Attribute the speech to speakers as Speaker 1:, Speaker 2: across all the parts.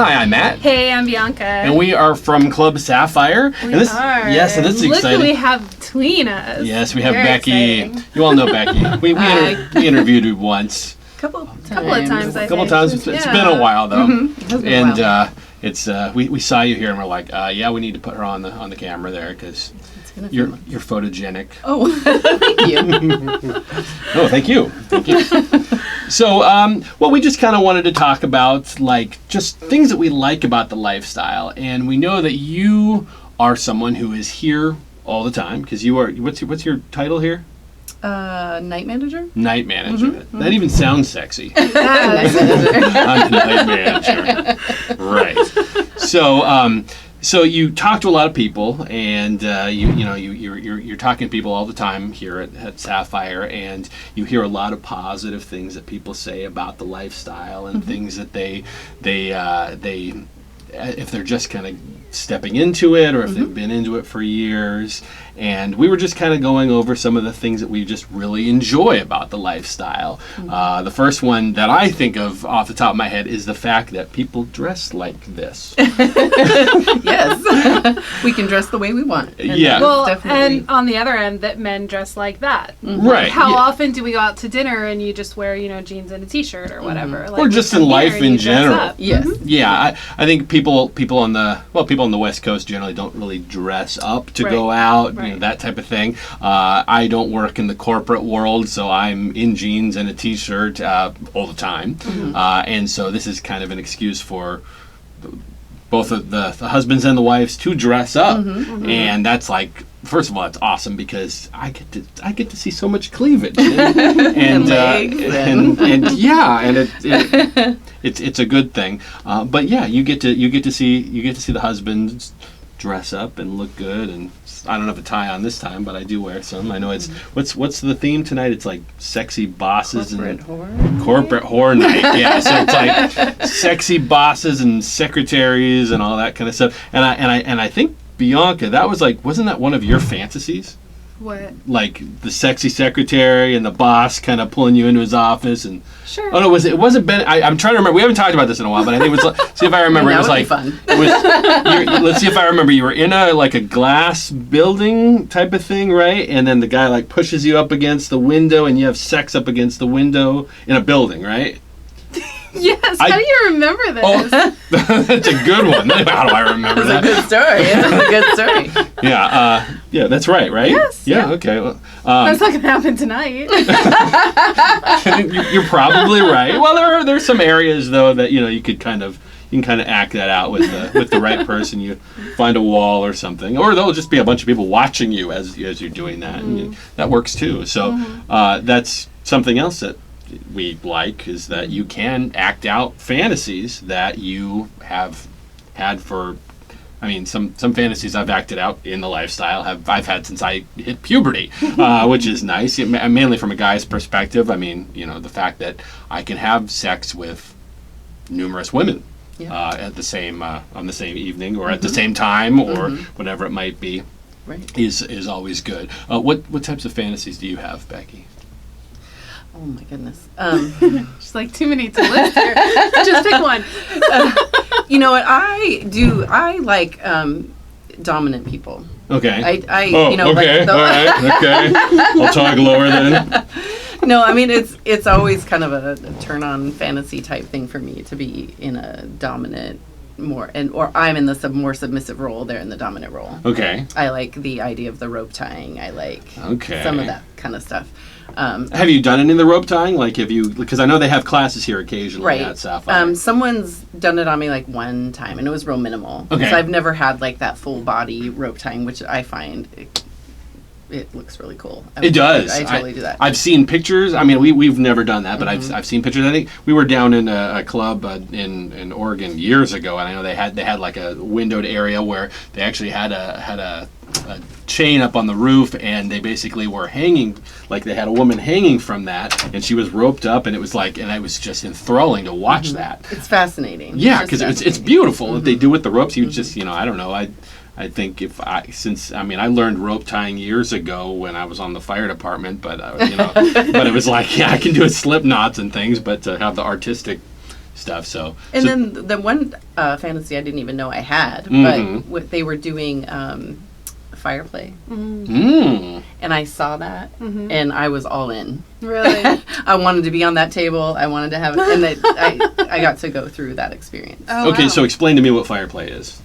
Speaker 1: Hi, I'm Matt.
Speaker 2: Hey, I'm Bianca.
Speaker 1: And we are from Club Sapphire.
Speaker 2: We are.
Speaker 1: Yes, and this is
Speaker 2: Look
Speaker 1: exciting.
Speaker 2: Who we have between us.
Speaker 1: Yes, we have
Speaker 2: Very
Speaker 1: Becky.
Speaker 2: exciting.
Speaker 1: You all know Becky. We interviewed her once.
Speaker 2: Couple of times, I
Speaker 1: A couple
Speaker 2: think.
Speaker 1: times. It's been a while though.
Speaker 2: Mm-hmm.
Speaker 3: It has been a while.
Speaker 1: It's we saw you here and we're like, yeah, we need to put her on the camera there because you're photogenic.
Speaker 3: Oh, thank you.
Speaker 1: Oh, thank you. Thank you. So, well, we just kind of wanted to talk about like just things that we like about the lifestyle, and we know that you are someone who is here all the time because you are. What's your title here?
Speaker 3: Night manager?
Speaker 1: Night manager. Mm-hmm. That even sounds sexy.
Speaker 3: Night manager.
Speaker 1: I'm the night manager. Right. So you talk to a lot of people, and you're talking to people all the time here at Sapphire, and you hear a lot of positive things that people say about the lifestyle and things that they if they're just kind of stepping into it or if they've been into it for years. And we were just kind of going over some of the things that we just really enjoy about the lifestyle. The first one that I think of off the top of my head is the fact that people dress like this.
Speaker 3: Yes. We can dress the way we want. And
Speaker 1: Yeah.
Speaker 2: Well,
Speaker 3: definitely.
Speaker 2: and on the other end, that men dress like that.
Speaker 1: Right.
Speaker 2: How
Speaker 1: yeah.
Speaker 2: often do we go out to dinner and you just wear, jeans and a t-shirt or whatever? Like,
Speaker 1: Or just
Speaker 2: you
Speaker 1: in
Speaker 2: come
Speaker 1: life
Speaker 2: here and
Speaker 1: in
Speaker 2: you dress
Speaker 1: general.
Speaker 2: up.
Speaker 3: Yes.
Speaker 1: Yeah, I think people on the West Coast generally don't really dress up to
Speaker 2: Right.
Speaker 1: go out,
Speaker 2: Right.
Speaker 1: that type of thing. I don't work in the corporate world, so I'm in jeans and a t-shirt all the time, and so this is kind of an excuse for both of the husbands and the wives to dress up, and that's like. First of all, it's awesome because I get to see so much cleavage, and it's a good thing. But yeah, you get to see the husbands dress up and look good, and I don't have a tie on this time, but I do wear some. I know it's what's the theme tonight? It's like sexy bosses and corporate whore night. Yeah, so it's like sexy bosses and secretaries and all that kind of stuff. And I think. Bianca, wasn't that one of your fantasies?
Speaker 2: What?
Speaker 1: Like the sexy secretary and the boss kind of pulling you into his office and.
Speaker 2: Sure.
Speaker 1: Oh no, it wasn't Ben? I'm trying to remember. We haven't talked about this in a while, but I think it was. See if I remember.
Speaker 3: That
Speaker 1: It was
Speaker 3: would
Speaker 1: like
Speaker 3: be fun.
Speaker 1: let's see if I remember. You were in a glass building type of thing, right? And then the guy like pushes you up against the window, and you have sex up against the window in a building, right?
Speaker 2: Yes. How do you remember this?
Speaker 1: Oh, that's a good one. How do I remember that?
Speaker 3: It's a good story. It's a good story.
Speaker 1: Yeah, that's right?
Speaker 2: Yes,
Speaker 1: Yeah.
Speaker 2: yeah.
Speaker 1: Okay. Well,
Speaker 2: That's not going to happen tonight.
Speaker 1: you're probably right. Well, there's some areas though that you can kind of act that out with the right person. You find a wall or something, or there'll just be a bunch of people watching you as you're doing that, and that works too. So that's something else that we like is that you can act out fantasies that you have had for. I mean, some fantasies I've acted out in the lifestyle I've had since I hit puberty, which is nice. Mainly from a guy's perspective. I mean, the fact that I can have sex with numerous women at the same on the same evening or at the same time or whatever it might be,
Speaker 3: Right.
Speaker 1: is always good. What types of fantasies do you have, Becky?
Speaker 3: Oh my goodness.
Speaker 2: She's like, too many to list here. Just pick one.
Speaker 3: You know what I do? I like dominant people.
Speaker 1: Okay.
Speaker 3: Okay.
Speaker 1: All right. Okay. I'll talk lower then.
Speaker 3: No, I mean it's always kind of a turn on fantasy type thing for me to be in a dominant or I'm in the more submissive role. They're in the dominant role.
Speaker 1: Okay.
Speaker 3: I like the idea of the rope tying. I like some of that kind of stuff.
Speaker 1: Have you done any of the rope tying? Like, because I know they have classes here occasionally at Sapphire.
Speaker 3: Someone's done it on me like one time, and it was real minimal.
Speaker 1: Okay.
Speaker 3: So I've never had like that full body rope tying, which I find it looks really cool.
Speaker 1: It does.
Speaker 3: I totally do that.
Speaker 1: I've seen pictures. I mean, we've never done that, but I've seen pictures. I think we were down in a club in Oregon years ago, and I know they had like a windowed area where they actually had a chain up on the roof, and they basically were hanging, like they had a woman hanging from that, and she was roped up, and it was just enthralling to watch that.
Speaker 3: It's fascinating.
Speaker 1: Yeah, because it's beautiful what they do with the ropes. You just, I don't know, I think I learned rope tying years ago when I was on the fire department, but but it was like, yeah, I can do it slip knots and things, but to have the artistic stuff. So
Speaker 3: And then the one fantasy I didn't even know I had, but they were doing fire play. And I saw that, and I was all in.
Speaker 2: Really?
Speaker 3: I wanted to be on that table. I wanted to have it, and I got to go through that experience.
Speaker 2: Oh,
Speaker 1: okay,
Speaker 2: wow.
Speaker 1: so explain to me what fire play is.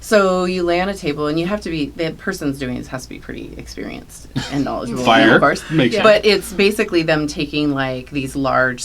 Speaker 3: So you lay on a table, and you have to be, the person's doing this has to be pretty experienced and knowledgeable.
Speaker 1: Fire,
Speaker 3: of course.
Speaker 1: makes sense.
Speaker 3: But it's basically them taking like these large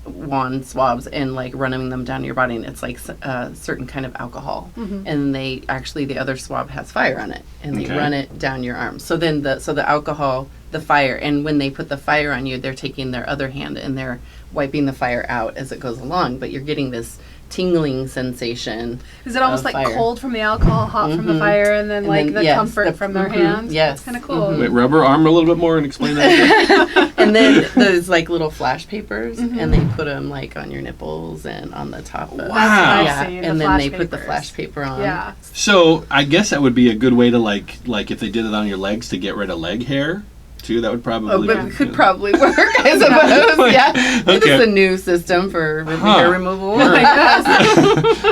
Speaker 3: wand swabs, and like running them down your body, and it's like a certain kind of alcohol. And the other swab has fire on it, and they run it down your arm. So then the alcohol, the fire, and when they put the fire on you, they're taking their other hand and they're wiping the fire out as it goes along, but you're getting this tingling sensation.
Speaker 2: Is it almost like
Speaker 3: fire.
Speaker 2: cold from the alcohol, hot from the fire, and then the comfort from their hand?
Speaker 3: Yes.
Speaker 2: That's kind of cool.
Speaker 1: Wait, rub her arm a little bit more and explain that.
Speaker 3: And then there's like little flash papers, and they put them like on your nipples and on the top of.
Speaker 1: Wow.
Speaker 2: That's what I've
Speaker 3: Yeah,
Speaker 2: seen,
Speaker 3: and
Speaker 2: the
Speaker 3: then
Speaker 2: flash
Speaker 3: they put the
Speaker 2: papers.
Speaker 3: flash paper on.
Speaker 2: Yeah.
Speaker 1: So I guess that would be a good way to like if they did it on your legs to get rid of leg hair too. That would probably.
Speaker 3: Oh, but
Speaker 1: be
Speaker 3: it could
Speaker 1: good.
Speaker 3: probably work, I suppose. Yeah. It
Speaker 1: Okay.
Speaker 3: is a new system for hair removal.
Speaker 2: I guess.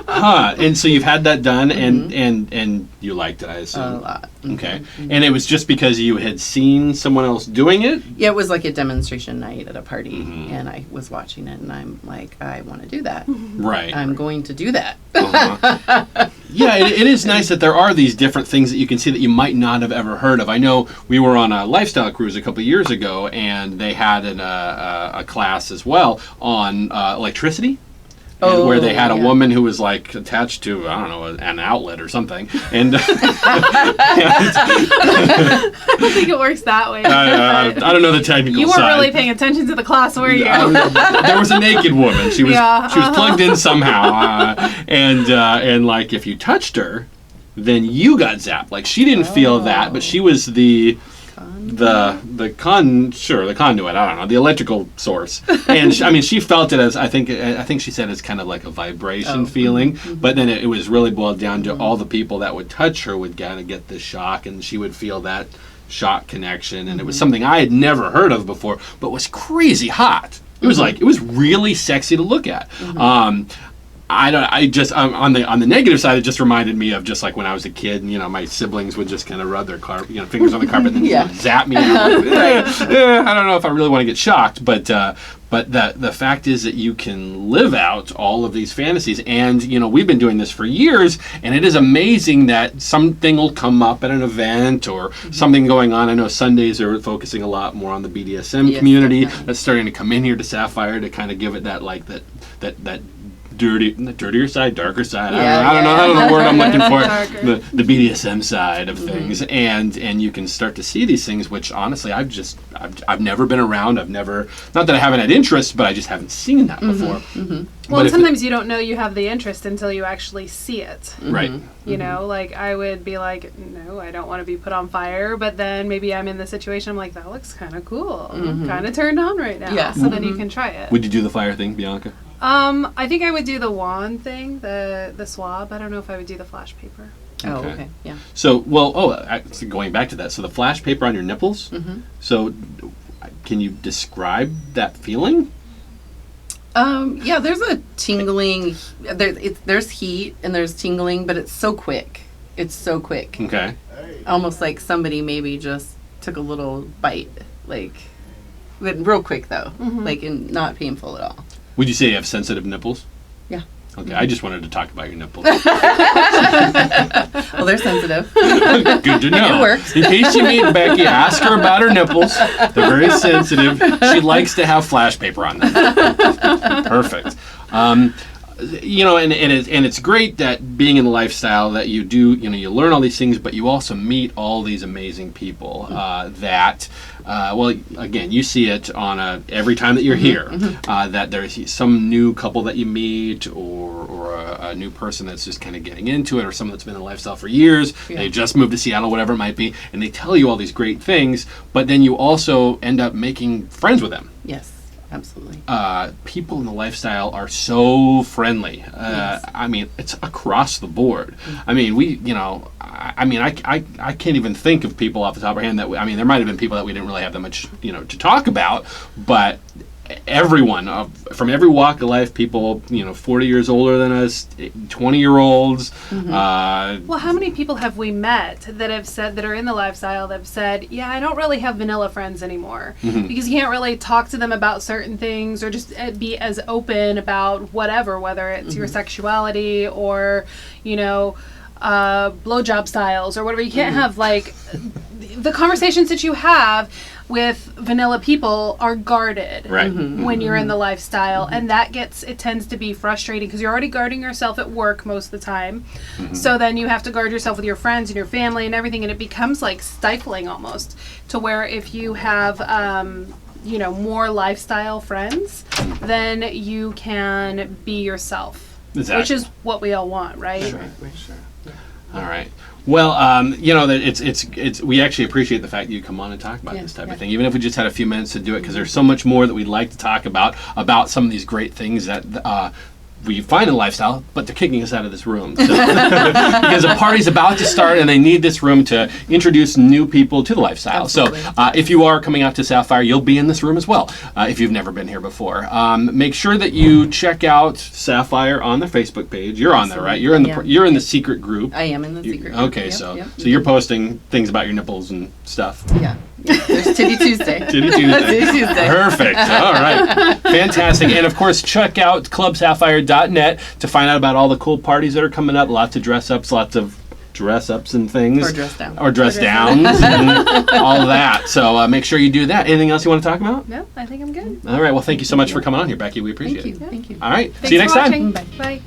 Speaker 1: Huh. And so you've had that done, and you liked it, I assume.
Speaker 3: A lot.
Speaker 1: Okay. And it was just because you had seen someone else doing it?
Speaker 3: Yeah, it was like a demonstration night at a party, and I was watching it, and I'm like, I want to do that.
Speaker 1: Right.
Speaker 3: I'm going to do that.
Speaker 1: Yeah, it is nice that there are these different things that you can see that you might not have ever heard of. I know we were on a lifestyle cruise a couple of years ago, and they had a class as well on electricity. And where they had a woman who was like attached to, I don't know, an outlet or something. And
Speaker 2: I don't think it works that way.
Speaker 1: I don't know the technical
Speaker 2: You weren't
Speaker 1: side.
Speaker 2: really paying attention to the class, were you?
Speaker 1: There was a naked woman. She was she was plugged in somehow, and like if you touched her, then you got zapped. Like she didn't feel that, but she was the conduit. I don't know, the electrical source. And she felt it as I think she said it's kind of like a vibration feeling. But then it was really boiled down to all the people that would touch her would kind of get the shock, and she would feel that shock connection. And it was something I had never heard of before, but was crazy hot. It was like it was really sexy to look at. On the negative side, it just reminded me of just like when I was a kid, and my siblings would just kind of rub their fingers on the carpet and then zap me. And I'm like, I don't know if I really want to get shocked, but the fact is that you can live out all of these fantasies, and we've been doing this for years, and it is amazing that something will come up at an event or something going on. I know Sundays are focusing a lot more on the BDSM community.
Speaker 3: Definitely.
Speaker 1: That's starting to come in here to Sapphire to kind of give it that dirtier side, darker side. I don't know the word I'm looking for. The BDSM side of things, and you can start to see these things, which honestly I've never been around. I've never, not that I haven't had interest, but I just haven't seen that before.
Speaker 2: Well, and sometimes you don't know you have the interest until you actually see it.
Speaker 1: Right.
Speaker 2: Like I would be like, no, I don't want to be put on fire, but then maybe I'm in the situation, I'm like, that looks kind of cool. I'm kind of turned on right now.
Speaker 3: Yeah.
Speaker 2: So then you can try it.
Speaker 1: Would you do the fire thing, Bianca?
Speaker 2: I think I would do the wand thing, the swab. I don't know if I would do the flash paper.
Speaker 3: Oh,
Speaker 1: Okay.
Speaker 3: okay. Yeah.
Speaker 1: So, going back to that, so the flash paper on your nipples. So, can you describe that feeling?
Speaker 3: Yeah, there's a tingling. There's heat and there's tingling, but it's so quick. It's so quick.
Speaker 1: Okay.
Speaker 3: Almost like somebody maybe just took a little bite, but real quick though, and not painful at all.
Speaker 1: Would you say you have sensitive nipples?
Speaker 3: Yeah.
Speaker 1: Okay, I just wanted to talk about your nipples.
Speaker 3: Well, they're sensitive.
Speaker 1: Good to know.
Speaker 3: It works.
Speaker 1: In case you meet Becky, ask her about her nipples. They're very sensitive. She likes to have flash paper on them. Perfect. And it's great that being in the lifestyle that you do, you learn all these things, but you also meet all these amazing people that, again, you see it on every time that you're here, that there's some new couple that you meet or a new person that's just kind of getting into it, or someone that's been in the lifestyle for years. Yeah. They just moved to Seattle, whatever it might be, and they tell you all these great things, but then you also end up making friends with them.
Speaker 3: Yes. Absolutely.
Speaker 1: People in the lifestyle are so friendly.
Speaker 3: Yes.
Speaker 1: It's across the board. I can't even think of people off the top of our hand that there might have been people that we didn't really have that much, to talk about, but everyone from every walk of life, people 40 years older than us, 20-year-olds.
Speaker 2: Well, how many people have we met that have said, that are in the lifestyle, that have said, yeah, I don't really have vanilla friends anymore, because you can't really talk to them about certain things or just be as open about whatever, whether it's your sexuality or blowjob styles or whatever. You can't have like the conversations that you have with vanilla people are guarded when you're in the lifestyle, and it tends to be frustrating because you're already guarding yourself at work most of the time. So then you have to guard yourself with your friends and your family and everything, and it becomes like stifling almost, to where if you have more lifestyle friends, then you can be yourself, which is what we all want, right?
Speaker 1: Sure. All right. Well, it's we actually appreciate the fact that you come on and talk about this type of thing, even if we just had a few minutes to do it, because there's so much more that we'd like to talk about some of these great things that we find in lifestyle, but they're kicking us out of this room. So, because a party's about to start and they need this room to introduce new people to the lifestyle. Absolutely. So if you are coming out to Sapphire, you'll be in this room as well, if you've never been here before. Make sure that you check out Sapphire on the Facebook page. You're on there, right? You're in the secret group.
Speaker 3: I am in the secret group.
Speaker 1: Okay, so you're posting things about your nipples and stuff.
Speaker 3: Yeah. There's Titty Tuesday.
Speaker 1: Titty Tuesday. Perfect. All right. Fantastic. And of course, check out clubsapphire.net to find out about all the cool parties that are coming up. Lots of dress ups and things.
Speaker 3: Or dress down.
Speaker 1: Or dress downs and all of that. So make sure you do that. Anything else you want to talk about?
Speaker 2: No, I think I'm good.
Speaker 1: All right. Well, thank you so much for coming on here, Becky. We appreciate it.
Speaker 3: Thank you.
Speaker 1: All right.
Speaker 2: Thanks
Speaker 1: See you next time.
Speaker 2: Bye.